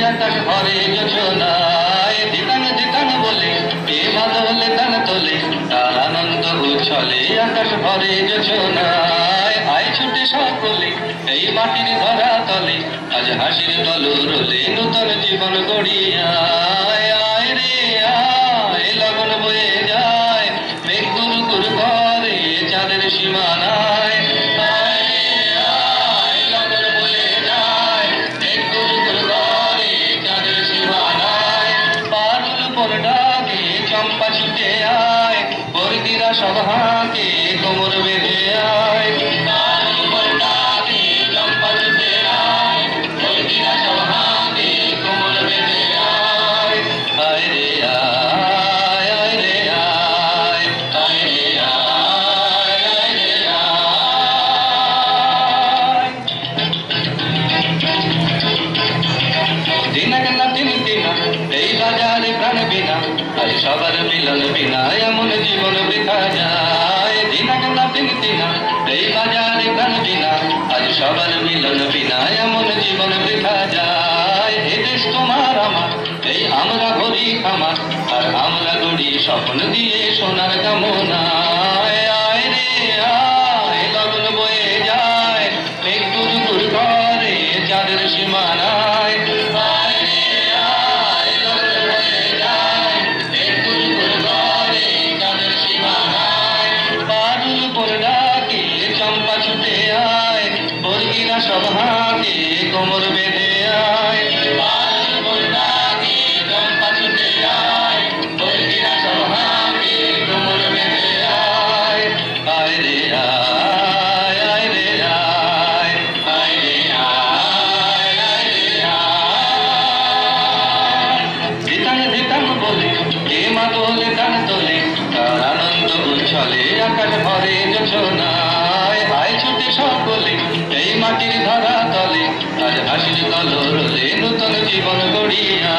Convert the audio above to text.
আকাশ ভরে যোজনায় দিতাং দিতাং বলে কে মাদলে তান তোলে তার আনন্দ উচ্ছলে আকাশ ভরে যোজনায় আয় ছুটে সকলে এই মাটির ধরা তলে আজ হাসির তলরলে নূতন জীবন গড়িয়ায় আয় রে আয় লগন বয়ে যায় মেঘ গুরু গুরু করে চাঁদের সীমানায় চম্পা ছুটে আয় বর্গিরা সব হাঁকে কোমর বেঁধে আয় চম্পা ছুটে আয় বর্গিরা সব হাঁকে কোমর বেঁধে আয় আয় রে আয় আয় রে আয় আয় রে আয় আয় রে আয় দিনা কেনা দিন দিনা এই বাজারে প্রাণ বিনা আজ সবার মিলন বিনা এমন জীবন বৃথা যায় দিনা কেনা দিন দিনা এই বাজারে প্রাণ বিনা আজ সবার মিলন বিনা এমন জীবন বৃথা যায় এ দেশ তোমার আমার এই আমরা ভরি খামার আর আমরা গড়ি স্বপ্ন দিয়ে সোনার কামনায় আয় রে আয় লগন বয়ে যায় মেঘ গুরু গুরু করে চাঁদের সীমানায় চম্পা ছুটে আয় বর্গিরা সব হাঁকে কোমর বেঁধে আয় চম্পা ছুটে আয় বর্গিরা সব হাঁকে কোমর বেঁধে আয় আয় রে আয় আয় রে আয় আয় রে আয় আয় রে আয় দিতাং দিতাং বলে কে মাদলে তান তোলে তার আনন্দ উচ্ছলে আকাশ ভরে যোজনায় আয় ছুটে সকলে এই মাটির ধরা তলে আজ হাসির তলরলে নূতন জীবন গড়িয়া।